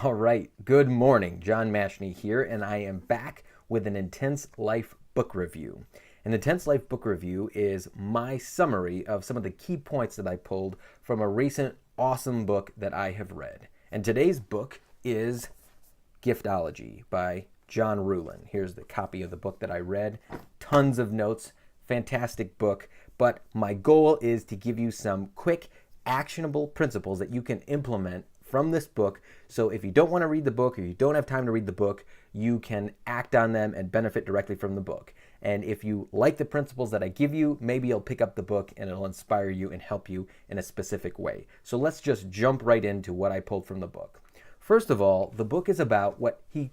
All right, good morning. John Mashney here, and I am back with an Intense Life book review. An Intense Life book review is my summary of some of the key points that I pulled from a recent awesome book that I have read. And today's book is Giftology by John Ruhlin. Here's the copy of the book that I read. Tons of notes, fantastic book, but my goal is to give you some quick, actionable principles that you can implement from this book. So if you don't want to read the book or you don't have time to read the book, you can act on them and benefit directly from the book. And if you like the principles that I give you, maybe you'll pick up the book and it'll inspire you and help you in a specific way. So let's just jump right into what I pulled from the book. First of all, the book is about what the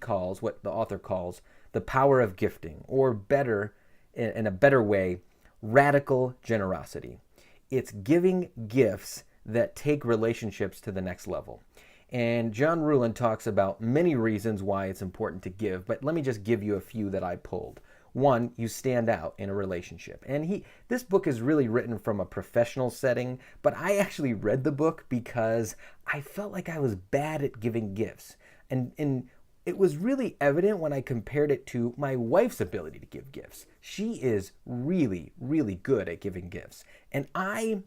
author calls, the power of gifting, or better, in a better way, radical generosity. It's giving gifts that take relationships to the next level. And John Ruhlin talks about many reasons why it's important to give, but let me just give you a few that I pulled. One, you stand out in a relationship. And this book is really written from a professional setting, but I actually read the book because I felt like I was bad at giving gifts. And it was really evident when I compared it to my wife's ability to give gifts. She is really, really good at giving gifts. And I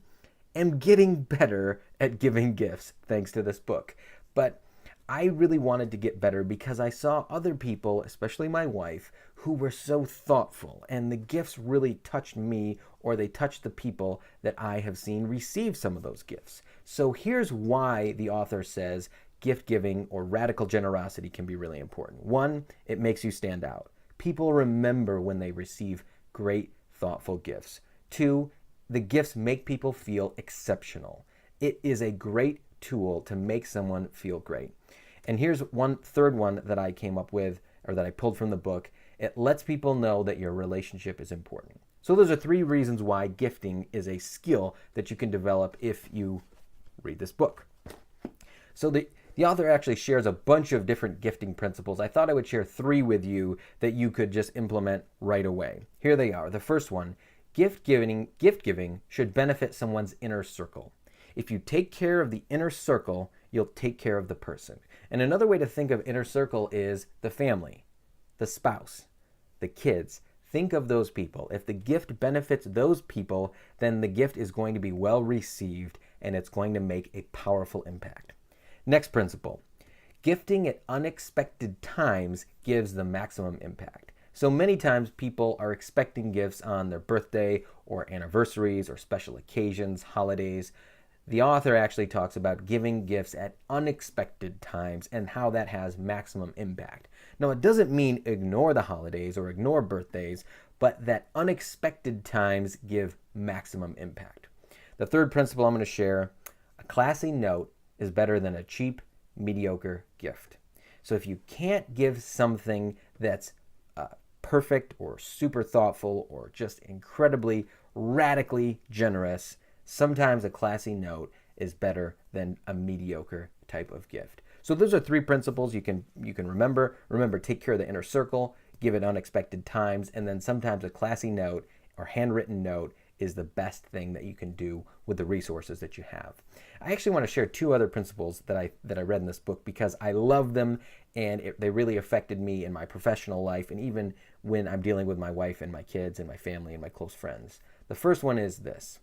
am getting better at giving gifts thanks to this book. But I really wanted to get better because I saw other people, especially my wife, who were so thoughtful, and the gifts really touched me, or they touched the people that I have seen receive some of those gifts. So here's why the author says gift giving or radical generosity can be really important. One, it makes you stand out. People remember when they receive great, thoughtful gifts. Two, the gifts make people feel exceptional. It is a great tool to make someone feel great. And here's one third one that I came up with, or that I pulled from the book. It lets people know that your relationship is important. So those are three reasons why gifting is a skill that you can develop if you read this book. So the author actually shares a bunch of different gifting principles. I thought I would share three with you that you could just implement right away. Here they are. The first one, gift giving should benefit someone's inner circle. If you take care of the inner circle, you'll take care of the person. And another way to think of inner circle is the family, the spouse, the kids. Think of those people. If the gift benefits those people, then the gift is going to be well received and it's going to make a powerful impact. Next principle, gifting at unexpected times gives the maximum impact. So many times people are expecting gifts on their birthday or anniversaries or special occasions, holidays. The author actually talks about giving gifts at unexpected times and how that has maximum impact. Now, it doesn't mean ignore the holidays or ignore birthdays, but that unexpected times give maximum impact. The third principle I'm going to share, a classy note is better than a cheap, mediocre gift. So if you can't give something that's perfect or super thoughtful or just incredibly, radically generous, sometimes a classy note is better than a mediocre type of gift. So those are three principles you can remember. Remember, take care of the inner circle, give it unexpected times, and then sometimes a classy note or handwritten note is the best thing that you can do with the resources that you have. I actually want to share two other principles that I read in this book because I love them and they really affected me in my professional life and even when I'm dealing with my wife and my kids and my family and my close friends. The first one is this.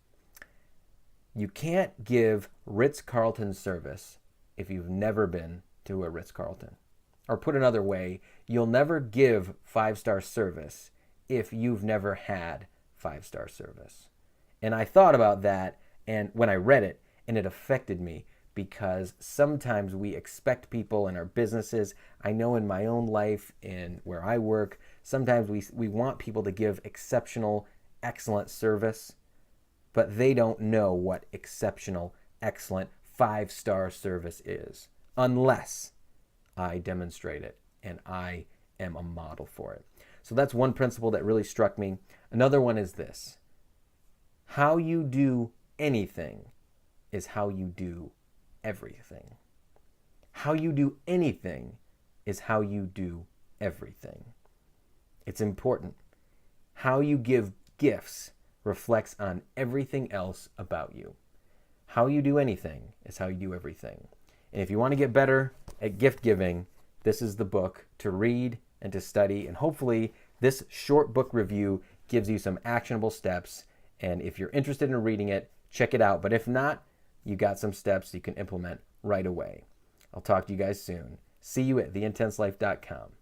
You can't give Ritz-Carlton service if you've never been to a Ritz-Carlton. Or put another way, you'll never give five-star service if you've never had five-star service. And I thought about that and when I read it, and it affected me because sometimes we expect people in our businesses, I know in my own life and where I work, sometimes we want people to give exceptional, excellent service, but they don't know what exceptional, excellent, five-star service is unless I demonstrate it and I am a model for it. So that's one principle that really struck me. Another one is this. How you do anything is how you do everything. How you do anything is how you do everything. It's important. How you give gifts reflects on everything else about you. How you do anything is how you do everything. And if you want to get better at gift giving, this is the book to read and to study. And hopefully this short book review gives you some actionable steps. And if you're interested in reading it, check it out. But if not, you got some steps you can implement right away. I'll talk to you guys soon. See you at theintenselife.com.